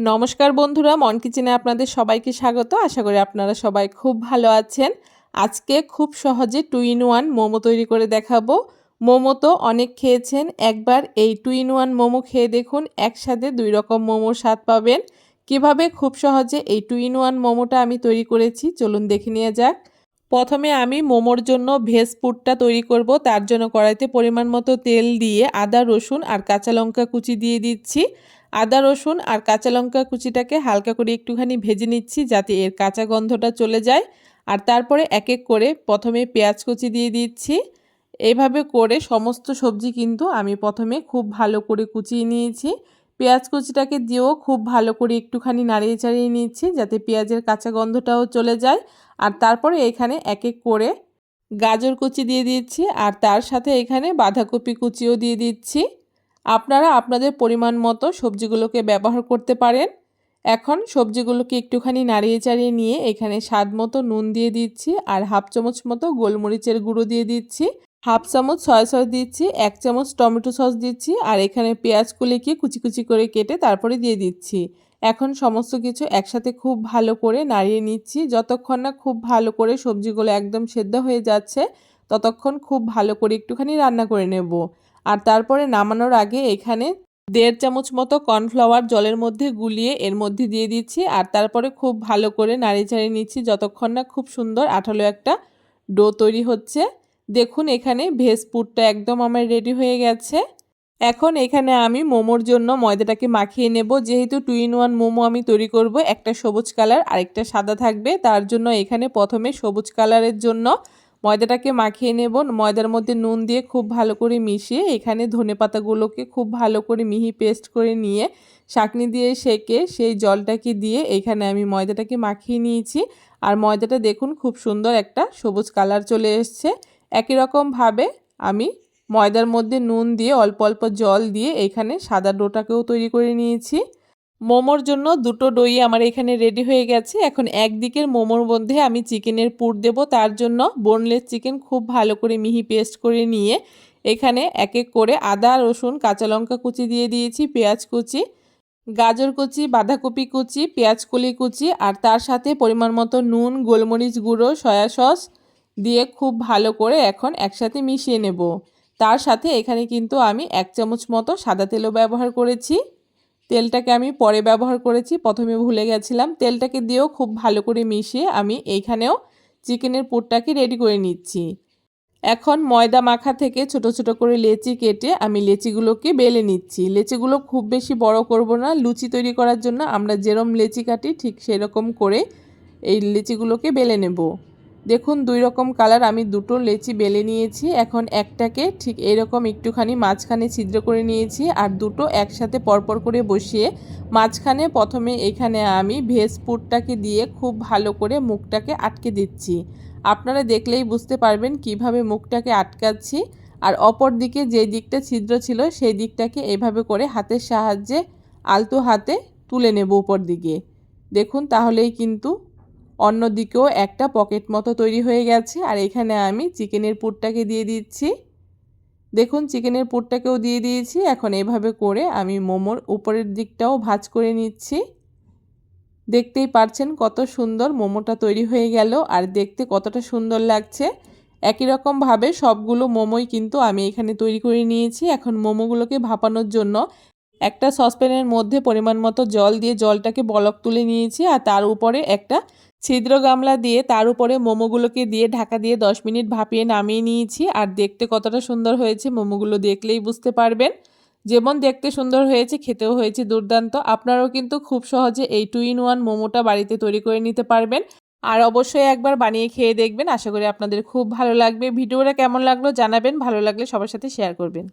নমস্কার বন্ধুরা, মন কিচেনে আপনাদের সবাইকে স্বাগত। আশা করি আপনারা সবাই খুব ভালো আছেন। আজকে খুব সহজে 2 in 1 মোমো তৈরি করে দেখাবো। মোমো তো অনেক খেয়েছেন, একবার এই 2 in 1 মোমো খেয়ে দেখুন, একসাথে 2 রকম মোমোর স্বাদ পাবেন। কিভাবে খুব সহজে এই 2 in 1 মোমোটা আমি তৈরি করেছি চলুন দেখে নেওয়া যাক। প্রথমে আমি মোমোর জন্য ভেজ পুরটা তৈরি করব। তার জন্য কড়াইতে পরিমাণ মতো তেল দিয়ে আদা, রসুন আর কাঁচা লঙ্কা কুচি দিয়ে দিচ্ছি। আদা, রসুন আর কাঁচা লঙ্কা কুচিটাকে হালকা করে একটুখানি ভেজে নিচ্ছি যাতে এর কাঁচা গন্ধটা চলে যায়। আর তারপরে এক এক করে প্রথমে পেঁয়াজ কুচি দিয়ে দিচ্ছি। এইভাবে করে সমস্ত সবজি কিন্তু আমি প্রথমে খুব ভালো করে কুচিয়ে নিয়েছি। পেঁয়াজ কুচিটাকে দিয়েও খুব ভালো করে একটুখানি নাড়িয়ে চাড়িয়ে নিচ্ছি যাতে পেঁয়াজের কাঁচা গন্ধটাও চলে যায়। আর তারপরে এখানে এক এক করে গাজর কুচি দিয়ে দিচ্ছি আর তার সাথে এখানে বাঁধাকপি কুচিও দিয়ে দিচ্ছি। আপনারা আপনাদের পরিমাণ মতো সবজিগুলোকে ব্যবহার করতে পারেন। এখন সবজিগুলোকে একটুখানি নাড়িয়ে চাড়িয়ে নিয়ে এখানে স্বাদ মতো নুন দিয়ে দিচ্ছি আর হাফ চামচ মতো গোলমরিচের গুঁড়ো দিয়ে দিচ্ছি, হাফ চামচ সয়া সস দিচ্ছি, 1 চামচ টমেটো সস দিচ্ছি আর এখানে পেঁয়াজগুলিকে কুচি কুচি করে কেটে তারপরে দিয়ে দিচ্ছি। এখন সমস্ত কিছু একসাথে খুব ভালো করে নাড়িয়ে নিচ্ছি। যতক্ষণ না খুব ভালো করে সবজিগুলো একদম সেদ্ধ হয়ে যাচ্ছে ততক্ষণ খুব ভালো করে একটুখানি রান্না করে নেব। আর তারপরে নামানোর আগে এখানে 1.5 চামচ মতো কর্নফ্লাওয়ার জলের মধ্যে গুলিয়ে এর মধ্যে দিয়ে দিচ্ছি আর তারপরে খুব ভালো করে নাড়িয়ে চাড়িয়ে নিচ্ছি যতক্ষণ না খুব সুন্দর আঠালো একটা ডো তৈরি হচ্ছে। দেখুন এখানে ভেজ পুরটা একদম আমার রেডি হয়ে গেছে। এখন এখানে আমি মোমোর জন্য ময়দাটাকে মাখিয়ে নেব। যেহেতু 2 in 1 মোমো আমি তৈরি করব, একটা সবুজ কালার আর একটা সাদা থাকবে, তার জন্য এখানে প্রথমে সবুজ কালারের জন্য ময়দাটাকে মাখিয়ে নেব। ময়দার মধ্যে নুন দিয়ে খুব ভালো করে মিশিয়ে এখানে ধনেপাতাগুলোকে খুব ভালো করে মিহি পেস্ট করে নিয়ে ছাঁকনি দিয়ে সেঁকে সেই জলটাকে দিয়ে এখানে আমি ময়দাটাকে মাখিয়ে নিয়েছি। আর ময়দাটা দেখুন খুব সুন্দর একটা সবুজ কালার চলে এসছে। একই রকমভাবে আমি ময়দার মধ্যে নুন দিয়ে অল্প অল্প জল দিয়ে এখানে সাদা ডোটাকেও তৈরি করে নিয়েছি। মোমোর জন্য দুটো ডোই আমার এখানে রেডি হয়ে গেছে। এখন একদিকের মোমোর মধ্যে আমি চিকেনের পুর দেব। তার জন্য বোনলেস চিকেন খুব ভালো করে মিহি পেস্ট করে নিয়ে এখানে এক এক করে আদা, রসুন, কাঁচা লঙ্কা কুচি দিয়ে দিয়েছি, পেঁয়াজ কুচি, গাজর কুচি, বাঁধাকপি কুচি, পেঁয়াজকলি কুচি আর তার সাথে পরিমাণ মতো নুন, গোলমরিচ গুঁড়ো, সয়া সস দিয়ে খুব ভালো করে এখন একসাথে মিশিয়ে নেব। তার সাথে এখানে কিন্তু আমি 1 চামচ মতো সাদা তেলও ব্যবহার করেছি। তেলটাকে আমি পরে ব্যবহার করেছি, প্রথমে ভুলে গেছিলাম। তেলটাকে দিয়েও খুব ভালো করে মিশিয়ে আমি এইখানেও চিকেনের পুরটাকে রেডি করে নিচ্ছি। এখন ময়দা মাখা থেকে ছোট ছোট করে লেচি কেটে আমি লেচিগুলোকে বেলে নিচ্ছি। লেচিগুলো খুব বেশি বড় করব না, লুচি তৈরি করার জন্য আমরা যেরকম লেচি কাটি ঠিক সেরকম করে এই লেচিগুলোকে বেলে নেব। দেখুন 2 রকম কালার আমি দুটো লেচি বেলে নিয়েছি। এখন একটাকে ঠিক এরকম একটুখানি মাঝখানে ছিদ্র করে নিয়েছি আর দুটো একসাথে পরপর করে বসিয়ে মাঝখানে প্রথমে এখানে আমি ভেজ পুরটাকে দিয়ে খুব ভালো করে মুখটাকে আটকে দিচ্ছি। আপনারা দেখলেই বুঝতে পারবেন কিভাবে মুখটাকে আটকাচ্ছি। আর অপর দিকে যে দিকটা ছিদ্র ছিল সেই দিকটাকে এভাবে করে হাতের সাহায্যে আলতো হাতে তুলে নেব উপর দিকে। দেখুন তাহলেই কিন্তু অন্য দিকেও একটা পকেট মতো তৈরি হয়ে গেছে। আর এখানে আমি চিকেনের পুরটাকে দিয়ে দিচ্ছি। দেখুন চিকেনের পুরটাকেও দিয়ে দিয়েছি। এখন এভাবে করে আমি মোমোর উপরের দিকটাও ভাঁজ করে নিচ্ছি। দেখতেই পারছেন কত সুন্দর মোমোটা তৈরি হয়ে গেল আর দেখতে কতটা সুন্দর লাগছে। একই রকমভাবে সবগুলো মোমোই কিন্তু আমি এখানে তৈরি করে নিয়েছি। এখন মোমোগুলোকে ভাপানোর জন্য একটা সসপ্যানের মধ্যে পরিমাণ মতো জল দিয়ে জলটাকে বলক তুলে নিয়েছি আর তার উপরে একটা ছিদ্র গামলা দিয়ে তার উপরে মোমোগুলোকে দিয়ে ঢাকা দিয়ে 10 মিনিট ভাপিয়ে নামিয়ে নিয়েছি। আর দেখতে কতটা সুন্দর হয়েছে মোমোগুলো দেখলেই বুঝতে পারবেন। যেমন দেখতে সুন্দর হয়েছে খেতেও হয়েছে দুর্দান্ত। আপনারাও কিন্তু খুব সহজে এই 2 in 1 মোমোটা বাড়িতে তৈরি করে নিতে পারবেন। আর অবশ্যই একবার বানিয়ে খেয়ে দেখবেন, আশা করি আপনাদের খুব ভালো লাগবে। ভিডিওটা কেমন লাগলো জানাবেন, ভালো লাগলে সবার সাথে শেয়ার করবেন।